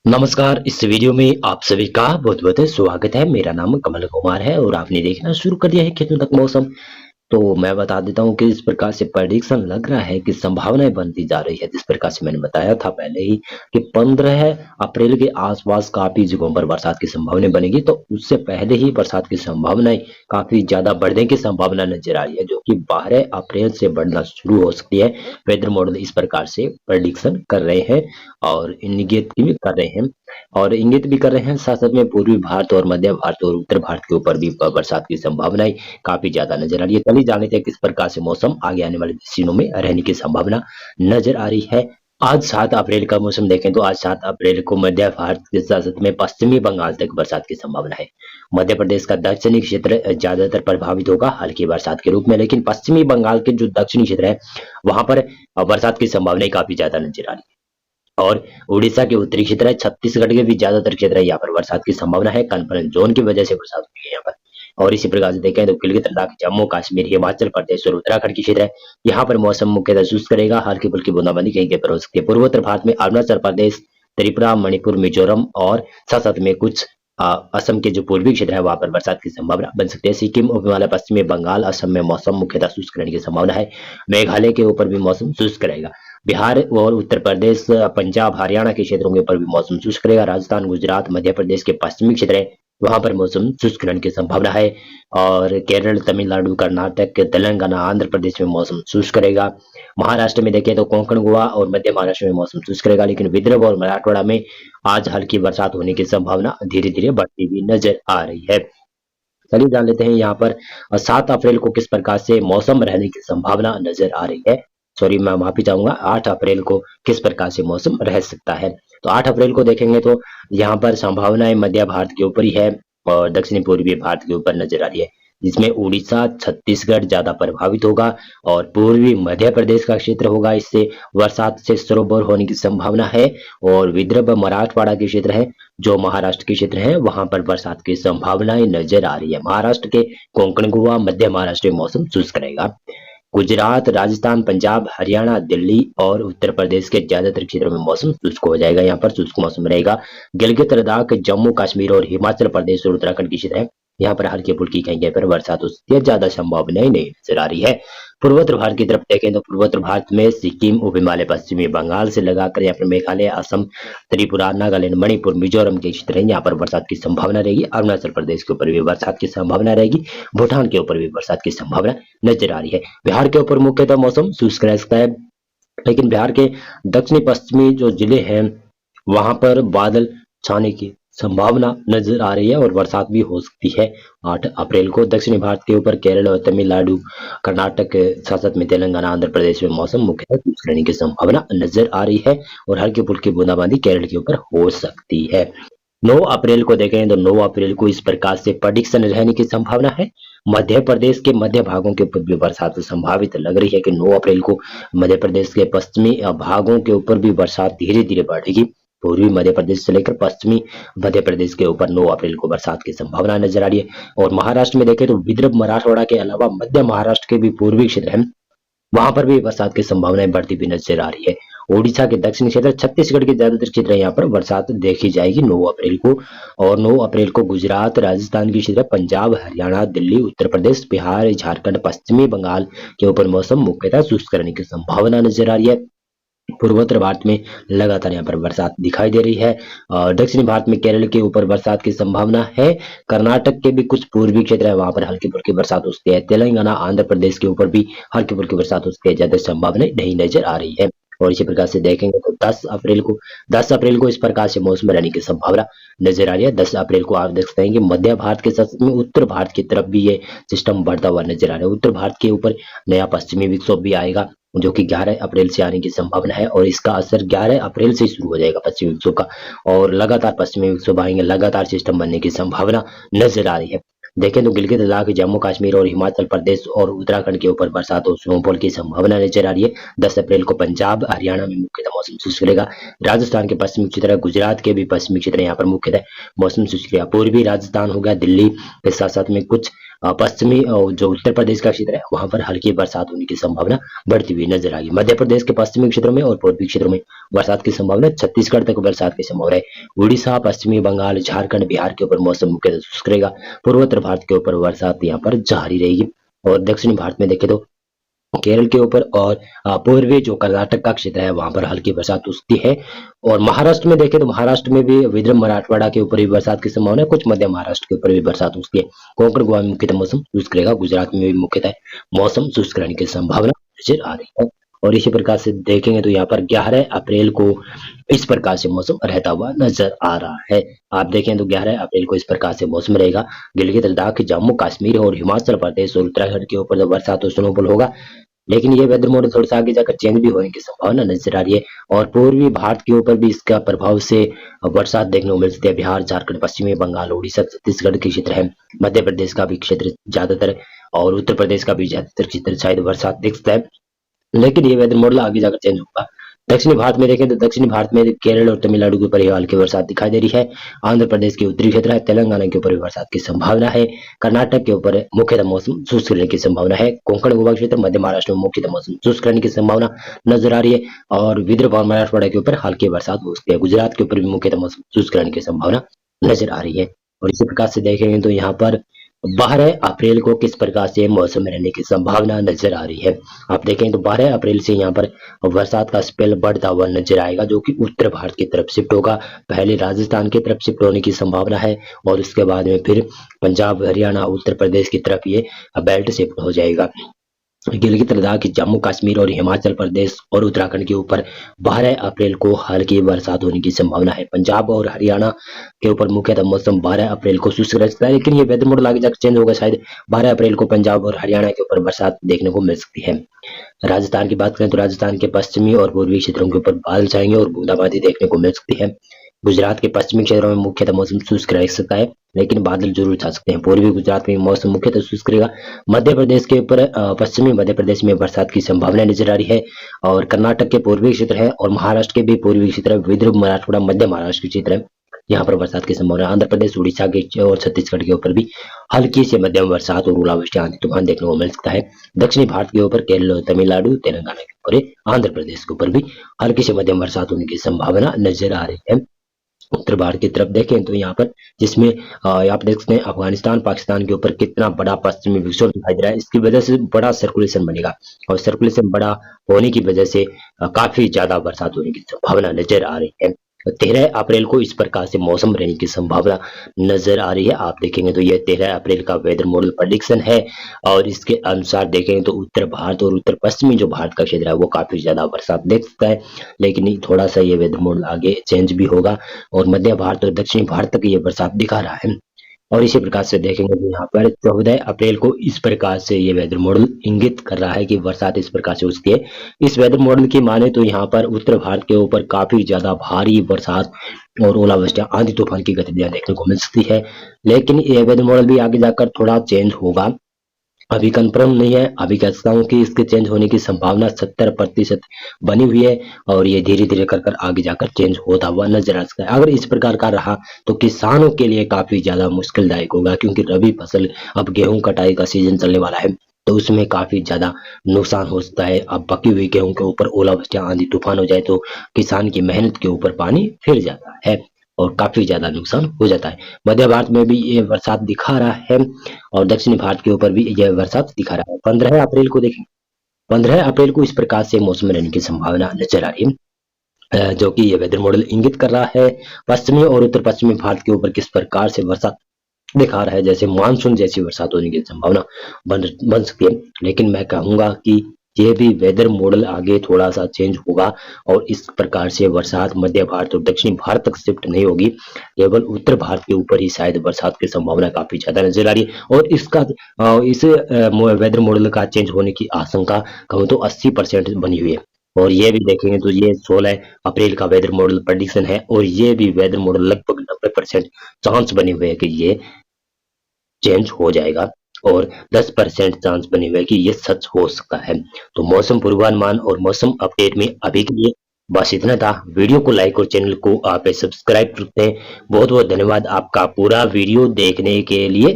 नमस्कार। इस वीडियो में आप सभी का बहुत बहुत स्वागत है। मेरा नाम कमल कुमार है और आपने देखना शुरू कर दिया है खेतों तक मौसम। तो मैं बता देता हूँ कि इस प्रकार से प्रेडिक्शन लग रहा है कि संभावनाएं बनती जा रही है। जिस प्रकार से मैंने बताया था पहले ही कि 15 अप्रैल के आसपास काफी जगहों पर बरसात की संभावना बनेगी, तो उससे पहले ही बरसात की संभावनाएं काफी ज्यादा बढ़ने की संभावना नजर आ रही है, जो कि 12 अप्रैल से बढ़ना शुरू हो सकती है। वेदर मॉडल इस प्रकार से प्रेडिक्शन कर रहे हैं और इंगित भी कर रहे हैं साथ साथ में पूर्वी भारत और मध्य भारत और उत्तर भारत के ऊपर भी बरसात की संभावनाएं काफी ज्यादा नजर आ रही है। चलिए जान लेते हैं किस प्रकार से मौसम आगे आने वाले दिनों में रहने की संभावना नजर आ रही है। आज 7 अप्रैल का मौसम देखें तो आज 7 अप्रैल को मध्य भारत के साथ साथ में पश्चिमी बंगाल तक बरसात की संभावना है। मध्य प्रदेश का दक्षिणी क्षेत्र ज्यादातर प्रभावित होगा हल्की बरसात के रूप में, लेकिन पश्चिमी बंगाल के जो दक्षिणी क्षेत्र है वहां पर बरसात की संभावनाएं काफी ज्यादा नजर आ रही है। और उड़ीसा के उत्तरी क्षेत्र है, छत्तीसगढ़ के भी ज्यादातर क्षेत्र है, यहाँ पर बरसात की संभावना है। कन्फ्रेंस जोन की वजह से बरसात हुई है यहाँ पर। और इसी प्रकार से देखें तो गिलगित लद्दाख, जम्मू कश्मीर, हिमाचल प्रदेश और उत्तराखंड की क्षेत्र है, यहाँ पर मौसम मुख्यतः शुष्क रहेगा। हल्की फुल्की बूंदाबांदी कहीं कहीं पर हो सकती है। पूर्वोत्तर भारत में अरुणाचल प्रदेश, त्रिपुरा, मणिपुर, मिजोरम और साथ साथ में कुछ असम के जो पूर्वी क्षेत्र है वहां पर बरसात की संभावना बन सकती है। सिक्किम, हिमालय, पश्चिमी बंगाल, असम में मौसम मुख्यतः शुष्क रहने की संभावना है। मेघालय के ऊपर भी मौसम शुष्क रहेगा। बिहार और उत्तर प्रदेश, पंजाब, हरियाणा के क्षेत्रों के ऊपर भी मौसम शुष्क रहेगा। राजस्थान, गुजरात, मध्य प्रदेश के पश्चिमी क्षेत्र है वहां पर मौसम शुष्क रहने की संभावना है। और केरल, तमिलनाडु, कर्नाटक, तेलंगाना, आंध्र प्रदेश में मौसम शुष्क रहेगा। महाराष्ट्र में देखें तो कोंकण, गोवा और मध्य महाराष्ट्र में मौसम शुष्क रहेगा, लेकिन विदर्भ और मराठवाड़ा में आज हल्की बरसात होने की संभावना धीरे धीरे बढ़ती हुई नजर आ रही है। चलिए जान लेते हैं यहाँ पर 7 अप्रैल को किस प्रकार से मौसम रहने की संभावना नजर आ रही है। सॉरी, मैं माफी चाहूंगा, 8 अप्रैल को किस प्रकार से मौसम रह सकता है। तो 8 अप्रैल को देखेंगे तो यहाँ पर संभावनाएं मध्य भारत के ऊपर ही है और दक्षिणी पूर्वी भारत के ऊपर नजर आ रही है, जिसमें उड़ीसा, छत्तीसगढ़ ज्यादा प्रभावित होगा और पूर्वी मध्य प्रदेश का क्षेत्र होगा, इससे बरसात से सरोबर होने की संभावना है। और विदर्भ, मराठवाड़ा के क्षेत्र है जो महाराष्ट्र के क्षेत्र है वहां पर बरसात की संभावनाएं नजर आ रही है। महाराष्ट्र के कोंकण, गोवा, मध्य महाराष्ट्र में मौसम शुष्क रहेगा। गुजरात, राजस्थान, पंजाब, हरियाणा, दिल्ली और उत्तर प्रदेश के ज्यादातर क्षेत्रों में मौसम शुष्क हो जाएगा, यहाँ पर शुष्क मौसम रहेगा। गिलगित लद्दाख, जम्मू कश्मीर और हिमाचल प्रदेश और उत्तराखंड की क्षेत्र है, यहाँ पर हल्की फुल्की कहीं कहीं पर बरसात हो सकती है, ज्यादा संभावनाएं नहीं नजर आ रही है। पूर्वोत्तर भारत की तरफ देखें तो पूर्वोत्तर भारत में सिक्किम, उप हिमालय, पश्चिमी बंगाल से लगाकर यहाँ पर मेघालय, असम, त्रिपुरा, नागालैंड, मणिपुर, मिजोरम के क्षेत्र है, यहाँ पर बरसात की संभावना रहेगी। अरुणाचल प्रदेश के ऊपर भी बरसात की संभावना रहेगी। भूटान के ऊपर भी बरसात की संभावना नजर आ रही है। बिहार के ऊपर मुख्यतः मौसम शुष्क रह सकता है, लेकिन बिहार के दक्षिणी पश्चिमी जो जिले हैं वहां पर बादल छाने की संभावना नजर आ रही है और बरसात भी हो सकती है। 8 अप्रैल को दक्षिणी भारत के ऊपर केरल और तमिलनाडु, कर्नाटक, साथ साथ में तेलंगाना, आंध्र प्रदेश में मौसम मुख्यतः शुष्क रहने की संभावना नजर आ रही है और हल्की फुल्की बूंदाबांदी केरल के ऊपर हो सकती है। 9 अप्रैल को देखें तो 9 अप्रैल को इस प्रकार से प्रेडिक्शन रहने की संभावना है। मध्य प्रदेश के मध्य भागों के ऊपर भी बरसात संभावित लग रही है कि 9 अप्रैल को मध्य प्रदेश के पश्चिमी भागों के ऊपर भी बरसात धीरे धीरे बढ़ेगी। पूर्वी मध्य प्रदेश से लेकर पश्चिमी मध्य प्रदेश के ऊपर 9 अप्रैल को बरसात की संभावना नजर आ रही है। और महाराष्ट्र में देखें तो विदर्भ, मराठवाड़ा के अलावा मध्य महाराष्ट्र के भी पूर्वी क्षेत्र हैं, वहां पर भी बरसात की संभावनाएं बढ़ती हुई नजर आ रही है। ओडिशा के दक्षिणी क्षेत्र, छत्तीसगढ़ के ज्यादातर क्षेत्र यहाँ पर बरसात देखी जाएगी 9 अप्रैल को। और 9 अप्रैल को गुजरात, राजस्थान की क्षेत्र, पंजाब, हरियाणा, दिल्ली, उत्तर प्रदेश, बिहार, झारखंड, पश्चिमी बंगाल के ऊपर मौसम मुख्यतः शुष्क रहने की संभावना नजर आ रही है। पूर्वोत्तर भारत में लगातार यहाँ पर बरसात दिखाई दे रही है और दक्षिणी भारत में केरल के ऊपर बरसात की संभावना है। कर्नाटक के भी कुछ पूर्वी क्षेत्र है वहां पर हल्की फुल्की बरसात हो सकती है। तेलंगाना, आंध्र प्रदेश के ऊपर भी हल्की फुल्की बरसात हो सकती है, ज्यादा संभावना नहीं नजर आ रही है। और इसी प्रकार से देखेंगे तो 10 अप्रैल को इस प्रकार से मौसम रहने की संभावना नजर आ रही है। 10 अप्रैल को आप देख सकते हैं कि मध्य भारत के साथ में उत्तर भारत की तरफ भी ये सिस्टम बढ़ता हुआ नजर आ रहा है। उत्तर भारत के ऊपर नया पश्चिमी विक्षोभ भी आएगा जो कि 11 अप्रैल से आने की संभावना है और इसका असर 11 अप्रैल से शुरू हो जाएगा पश्चिमी विक्षोभ का। और लगातार पश्चिमी विक्षोभ आएंगे, लगातार सिस्टम बनने की संभावना नजर आ रही है। देखें तो गिलगित लद्दाख, जम्मू कश्मीर और हिमाचल प्रदेश और उत्तराखंड के ऊपर बरसात और स्नोफॉल की संभावना नजर आ रही है। 10 अप्रैल को पंजाब, हरियाणा में मुख्यतः मौसम शुष्क रहेगा। राजस्थान के पश्चिमी क्षेत्र, गुजरात के भी पश्चिमी क्षेत्र यहाँ पर मुख्यतः मौसम शुष्क रहेगा। पूर्वी राजस्थान हो गया, दिल्ली के साथ साथ में कुछ पश्चिमी जो उत्तर प्रदेश का क्षेत्र है वहां पर हल्की बरसात होने की संभावना बढ़ती हुई नजर आई। मध्य प्रदेश के पश्चिमी क्षेत्रों में और पूर्वी क्षेत्रों में बरसात की संभावना, छत्तीसगढ़ तक बरसात की संभावना है। उड़ीसा, पश्चिमी बंगाल, झारखंड, बिहार के ऊपर मौसम मुख्यतः शुष्क रहेगा। पूर्वोत्तर भारत के ऊपर बरसात यहाँ पर जारी रहेगी। और दक्षिणी भारत में देखें तो केरल के ऊपर और पूर्वी जो कर्नाटक का क्षेत्र है वहां पर हल्की बरसात हो सकती है। और महाराष्ट्र में देखें तो महाराष्ट्र में भी विदर्भ, मराठवाड़ा के ऊपर भी बरसात की संभावना है। कुछ मध्य महाराष्ट्र के ऊपर भी बरसात हो सकती है। कोंकण, गोवा में मुख्यतः मौसम शुष्क रहेगा। गुजरात में भी मुख्यतः मौसम शुष्क रहने की संभावना नजर आ रही है। और इसी प्रकार से देखेंगे तो यहाँ पर 11 अप्रैल को इस प्रकार से मौसम रहता हुआ नजर आ रहा है। आप देखें तो 11 अप्रैल को इस प्रकार से मौसम रहेगा। गिलगित, लद्दाख, जम्मू कश्मीर और हिमाचल प्रदेश और उत्तराखंड के ऊपर बरसात और स्नोफॉल होगा। लेकिन ये वेदर मॉडल थोड़ा सा आगे जाकर चेंज भी होने की संभावना नजर आ रही है। और पूर्वी भारत के ऊपर भी इसका प्रभाव से बरसात देखने को मिल सकती है। बिहार, झारखंड, पश्चिमी बंगाल, उड़ीसा, छत्तीसगढ़ के क्षेत्र है, मध्य प्रदेश का भी क्षेत्र ज्यादातर और उत्तर प्रदेश का भी ज्यादातर क्षेत्र शायद बरसात दिख सकता है। लेकिन ये वेदर मॉडल आगे जाकर चेंज होगा। दक्षिणी भारत में देखें तो दक्षिणी भारत में केरल और तमिलनाडु के ऊपर हल्की बरसात दिखाई दे रही है। आंध्र प्रदेश के उत्तरी क्षेत्र है, तेलंगाना के ऊपर भी बरसात की संभावना है। कर्नाटक के ऊपर मुख्यतः मौसम शुष्क रहने की संभावना है। कोंकण, गोवा क्षेत्र, मध्य महाराष्ट्र में मुख्यतः मौसम शुष्क रहने की संभावना नजर आ रही है। और विदर्भ और मराठवाड़ा के ऊपर हल्की बरसात हो सकती है। गुजरात के ऊपर भी मुख्यतः मौसम शुष्क रहने की संभावना नजर आ रही है। और इसी प्रकार से देखेंगे तो यहाँ पर 12 अप्रैल को किस प्रकार से मौसम रहने की संभावना नजर आ रही है। आप देखें तो 12 अप्रैल से यहाँ पर बरसात का स्पेल बढ़ता हुआ नजर आएगा, जो कि उत्तर भारत की तरफ शिफ्ट होगा। पहले राजस्थान की तरफ शिफ्ट होने की संभावना है और उसके बाद में फिर पंजाब, हरियाणा, उत्तर प्रदेश की तरफ ये बेल्ट शिफ्ट हो जाएगा। गिलगित, लद्दाख, जम्मू कश्मीर और हिमाचल प्रदेश और उत्तराखंड के ऊपर 12 अप्रैल को हल्की बरसात होने की संभावना है। पंजाब और हरियाणा के ऊपर मुख्यतः मौसम 12 अप्रैल को शुष्क रह सकता है। लेकिन ये वेदर मॉडल आगे जाकर चेंज होगा। शायद 12 अप्रैल को पंजाब और हरियाणा के ऊपर बरसात देखने को मिल सकती है। राजस्थान की बात करें तो राजस्थान के पश्चिमी और पूर्वी क्षेत्रों के ऊपर बादल छाएंगे और बूंदाबांदी देखने को मिल सकती है। गुजरात के पश्चिमी क्षेत्रों में मुख्यतः मौसम शुष्क रह सकता है, लेकिन बादल जरूर छा सकते हैं। पूर्वी गुजरात में मौसम मुख्यतः शुष्क रहेगा। मध्य प्रदेश के ऊपर पश्चिमी मध्य प्रदेश में बरसात की संभावना नजर आ रही है। और कर्नाटक के पूर्वी क्षेत्र है और महाराष्ट्र के भी पूर्वी क्षेत्र, विदर्भ, मराठवाड़ा, मध्य महाराष्ट्र के क्षेत्र है, यहाँ पर बरसात की संभावना। आंध्र प्रदेश, उड़ीसा के और छत्तीसगढ़ के ऊपर भी हल्की से मध्यम बरसात और ओलावृष्टि, आंधी तूफान देखने को मिल सकता है। दक्षिणी भारत के ऊपर केरल, तमिलनाडु, तेलंगाना के ऊपर, आंध्र प्रदेश के ऊपर भी हल्की से मध्यम बरसात होने की संभावना नजर आ रही है। उत्तर भारत की तरफ देखें तो यहाँ पर जिसमें आप देख सकते हैं अफगानिस्तान, पाकिस्तान के ऊपर कितना बड़ा पश्चिमी विक्षोभ दिखाई दे रहा है। इसकी वजह से बड़ा सर्कुलेशन बनेगा और सर्कुलेशन बड़ा होने की वजह से काफी ज्यादा बरसात होने की संभावना नजर आ रही है। 13 अप्रैल को इस प्रकार से मौसम रहने की संभावना नजर आ रही है। आप देखेंगे तो यह 13 अप्रैल का वेदर मॉडल प्रेडिक्शन है और इसके अनुसार देखेंगे तो उत्तर भारत और उत्तर पश्चिमी जो भारत का क्षेत्र है वो काफी ज्यादा बरसात देख सकता है। लेकिन थोड़ा सा ये वेदर मॉडल आगे चेंज भी होगा और मध्य भारत और दक्षिणी भारत तक ये बरसात दिखा रहा है। और इसी प्रकार से देखेंगे तो यहाँ पर 14 अप्रैल को इस प्रकार से ये वेदर मॉडल इंगित कर रहा है कि बरसात इस प्रकार से हो सकती है। इस वेदर मॉडल की माने तो यहाँ पर उत्तर भारत के ऊपर काफी ज्यादा भारी बरसात और ओलावृष्टि, आंधी तूफान की गतिविधियां देखने को मिल सकती है। लेकिन ये वेदर मॉडल भी आगे जाकर थोड़ा चेंज होगा, अभी कंफर्म नहीं है। अभी कह सकता हूँ कि इसके चेंज होने की संभावना 70% बनी हुई है और ये धीरे धीरे कर कर आगे जाकर चेंज होता हुआ नजर आ सकता है। अगर इस प्रकार का रहा तो किसानों के लिए काफी ज्यादा मुश्किलदायक होगा, क्योंकि रबी फसल अब गेहूं कटाई का सीजन चलने वाला है तो उसमें काफी ज्यादा नुकसान हो सकता है। अब पकी हुई गेहूं के ऊपर ओलावृष्टि, आंधी तूफान हो जाए तो किसान की मेहनत के ऊपर पानी फिर जाता है और काफी ज्यादा नुकसान हो जाता है। मध्य भारत में भी ये बरसात दिखा रहा है और दक्षिणी भारत के ऊपर भी यह बरसात दिखा रहा है। 15 अप्रैल को देखें, 15 अप्रैल को इस प्रकार से मौसम रहने की संभावना नजर आ रही है, जो कि ये वेदर मॉडल इंगित कर रहा है पश्चिमी और उत्तर पश्चिमी भारत के ऊपर किस प्रकार से बरसात दिखा रहा है। जैसे मानसून जैसी बरसात होने की संभावना बन सकती है। लेकिन मैं कहूंगा कि ये भी वेदर मॉडल आगे थोड़ा सा चेंज होगा और इस प्रकार से बरसात मध्य भारत और दक्षिणी भारत तक शिफ्ट नहीं होगी, केवल उत्तर भारत के ऊपर ही शायद बरसात की संभावना काफी ज्यादा नजर आ रही है। और इस वेदर मॉडल का चेंज होने की आशंका कहूँ तो 80% बनी हुई है। और ये भी देखेंगे तो ये 16 अप्रैल का वेदर मॉडल प्रेडिक्शन है और ये भी वेदर मॉडल लगभग 90% चांस बने हुए हैं कि ये चेंज हो जाएगा और 10% चांस बने हुए कि ये सच हो सकता है। तो मौसम पूर्वानुमान और मौसम अपडेट में अभी के लिए बस इतना था। वीडियो को लाइक और चैनल को आप सब्सक्राइब करते हैं। बहुत बहुत धन्यवाद आपका पूरा वीडियो देखने के लिए।